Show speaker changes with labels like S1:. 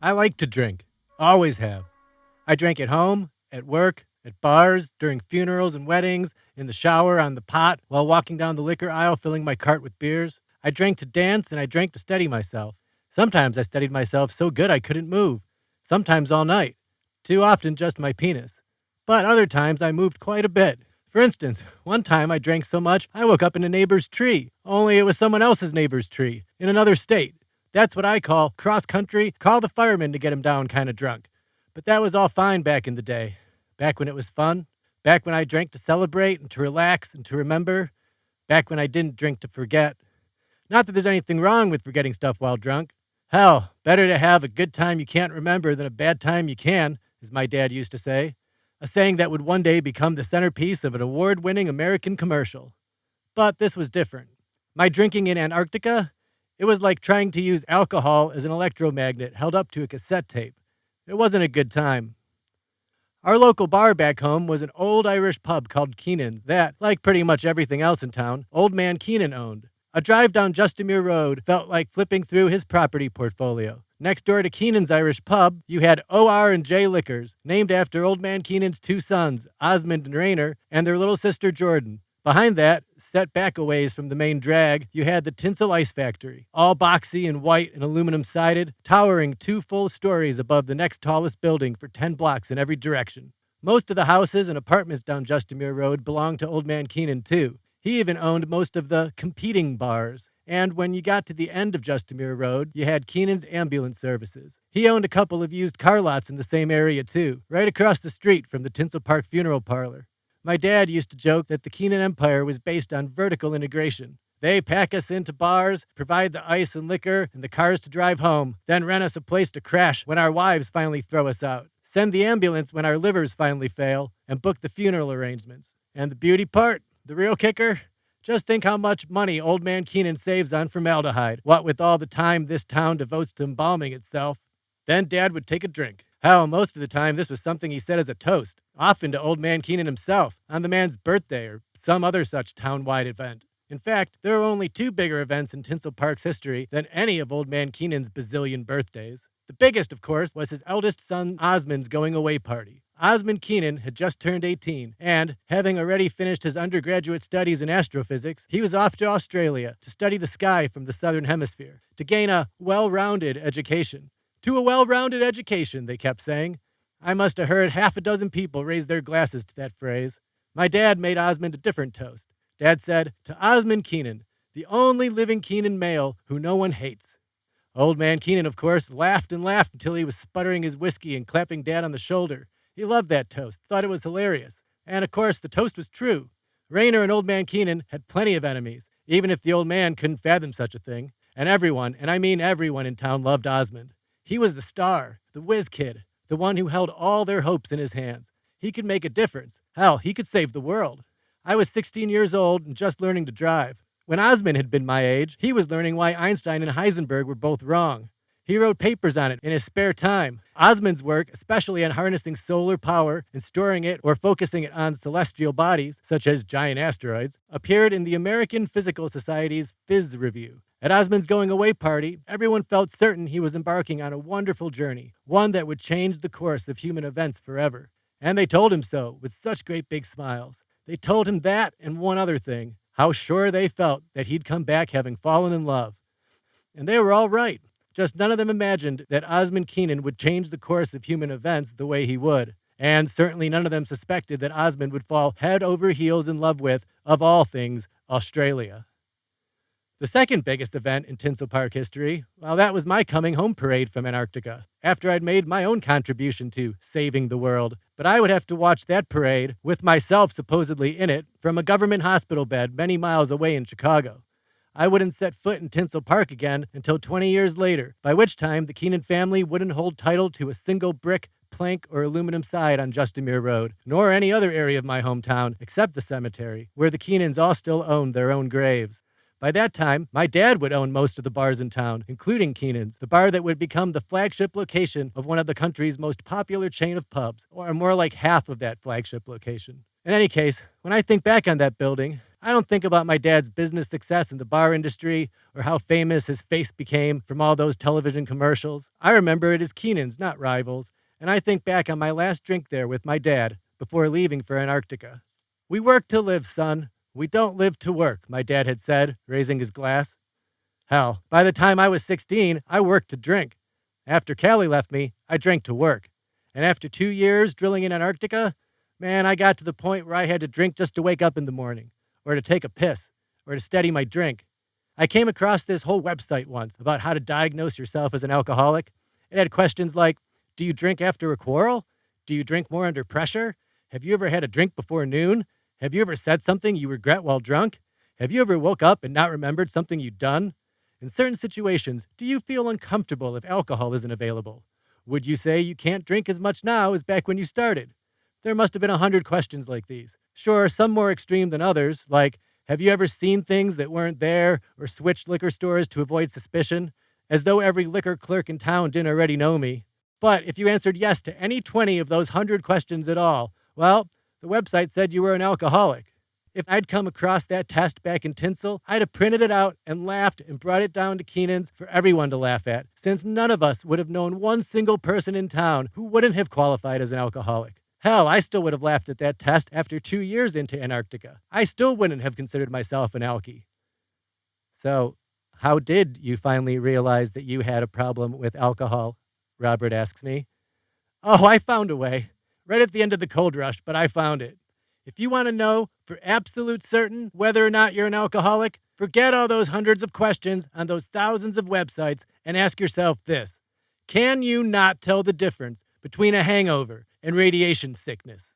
S1: I like to drink. Always have. I drank at home, at work, at bars, during funerals and weddings, in the shower, on the pot, while walking down the liquor aisle filling my cart with beers. I drank to dance and I drank to steady myself. Sometimes I steadied myself so good I couldn't move. Sometimes all night. Too often just my penis. But other times I moved quite a bit. For instance, one time I drank so much I woke up in a neighbor's tree, only it was someone else's neighbor's tree, in another state. That's what I call cross-country, call the firemen to get him down kind of drunk. But that was all fine back in the day. Back when it was fun. Back when I drank to celebrate and to relax and to remember. Back when I didn't drink to forget. Not that there's anything wrong with forgetting stuff while drunk. Hell, better to have a good time you can't remember than a bad time you can, as my dad used to say. A saying that would one day become the centerpiece of an award-winning American commercial. But this was different. My drinking in Antarctica? It was like trying to use alcohol as an electromagnet held up to a cassette tape. It wasn't a good time. Our local bar back home was an old Irish pub called Keenan's that, like pretty much everything else in town, Old Man Keenan owned. A drive down Justimere Road felt like flipping through his property portfolio. Next door to Keenan's Irish pub, you had O.R.&J Liquors, named after Old Man Keenan's two sons, Osmond and Rayner, and their little sister Jordan. Behind that, set back a ways from the main drag, you had the Tinsel Ice Factory, all boxy and white and aluminum-sided, towering 2 full stories above the next tallest building for 10 blocks in every direction. Most of the houses and apartments down Justimere Road belonged to Old Man Keenan, too. He even owned most of the competing bars. And when you got to the end of Justimere Road, you had Keenan's Ambulance Services. He owned a couple of used car lots in the same area, too, right across the street from the Tinsel Park Funeral Parlor. My dad used to joke that the Keenan Empire was based on vertical integration. They pack us into bars, provide the ice and liquor and the cars to drive home, then rent us a place to crash when our wives finally throw us out, send the ambulance when our livers finally fail, and book the funeral arrangements. And the beauty part, the real kicker? Just think how much money Old Man Keenan saves on formaldehyde, what with all the time this town devotes to embalming itself. Then Dad would take a drink. Hell, most of the time this was something he said as a toast, often to Old Man Keenan himself, on the man's birthday or some other such town-wide event. In fact, there are only 2 bigger events in Tinsel Park's history than any of Old Man Keenan's bazillion birthdays. The biggest, of course, was his eldest son Osmond's going-away party. Osmond Keenan had just turned 18, and, having already finished his undergraduate studies in astrophysics, he was off to Australia to study the sky from the southern hemisphere, to gain a well-rounded education. To a well-rounded education, they kept saying. I must have heard half a dozen people raise their glasses to that phrase. My dad made Osmond a different toast. Dad said, to Osmond Keenan, the only living Keenan male who no one hates. Old Man Keenan, of course, laughed and laughed until he was sputtering his whiskey and clapping Dad on the shoulder. He loved that toast, thought it was hilarious. And, of course, the toast was true. Rayner and Old Man Keenan had plenty of enemies, even if the old man couldn't fathom such a thing. And everyone, and I mean everyone in town, loved Osmond. He was the star, the whiz kid, the one who held all their hopes in his hands. He could make a difference. Hell, he could save the world. I was 16 years old and just learning to drive. When Osmond had been my age, he was learning why Einstein and Heisenberg were both wrong. He wrote papers on it in his spare time. Osmond's work, especially on harnessing solar power and storing it or focusing it on celestial bodies, such as giant asteroids, appeared in the American Physical Society's Phys Review. At Osmond's going-away party, everyone felt certain he was embarking on a wonderful journey, one that would change the course of human events forever. And they told him so, with such great big smiles. They told him that and one other thing, how sure they felt that he'd come back having fallen in love. And they were all right. Just none of them imagined that Osmond Keenan would change the course of human events the way he would. And certainly none of them suspected that Osmond would fall head over heels in love with, of all things, Australia. The second biggest event in Tinsel Park history, well, that was my coming home parade from Antarctica, after I'd made my own contribution to saving the world. But I would have to watch that parade, with myself supposedly in it, from a government hospital bed many miles away in Chicago. I wouldn't set foot in Tinsel Park again until 20 years later, by which time the Keenan family wouldn't hold title to a single brick, plank, or aluminum side on Justimere Road, nor any other area of my hometown, except the cemetery, where the Keenans all still owned their own graves. By that time, my dad would own most of the bars in town, including Keenan's, the bar that would become the flagship location of one of the country's most popular chain of pubs, or more like half of that flagship location. In any case, when I think back on that building, I don't think about my dad's business success in the bar industry or how famous his face became from all those television commercials. I remember it as Keenan's, not rivals, and I think back on my last drink there with my dad before leaving for Antarctica. We work to live, son. We don't live to work, my dad had said, raising his glass. Hell, by the time I was 16, I worked to drink. After Callie left me, I drank to work. And after 2 years drilling in Antarctica, man, I got to the point where I had to drink just to wake up in the morning, or to take a piss, or to steady my drink. I came across this whole website once about how to diagnose yourself as an alcoholic. It had questions like, do you drink after a quarrel? Do you drink more under pressure? Have you ever had a drink before noon? Have you ever said something you regret while drunk? Have you ever woke up and not remembered something you'd done? In certain situations, do you feel uncomfortable if alcohol isn't available? Would you say you can't drink as much now as back when you started? There must have been 100 questions like these. Sure, some more extreme than others, like, have you ever seen things that weren't there or switched liquor stores to avoid suspicion? As though every liquor clerk in town didn't already know me. But if you answered yes to any 20 of those 100 questions at all, well, the website said you were an alcoholic. If I'd come across that test back in Tinsel, I'd have printed it out and laughed and brought it down to Keenan's for everyone to laugh at, since none of us would have known one single person in town who wouldn't have qualified as an alcoholic. Hell, I still would have laughed at that test after 2 years into Antarctica. I still wouldn't have considered myself an alkie. So, how did you finally realize that you had a problem with alcohol? Robert asks me. Oh, I found a way. Right at the end of the cold rush, but I found it. If you want to know for absolute certain whether or not you're an alcoholic, forget all those hundreds of questions on those thousands of websites and ask yourself this. Can you not tell the difference between a hangover and radiation sickness?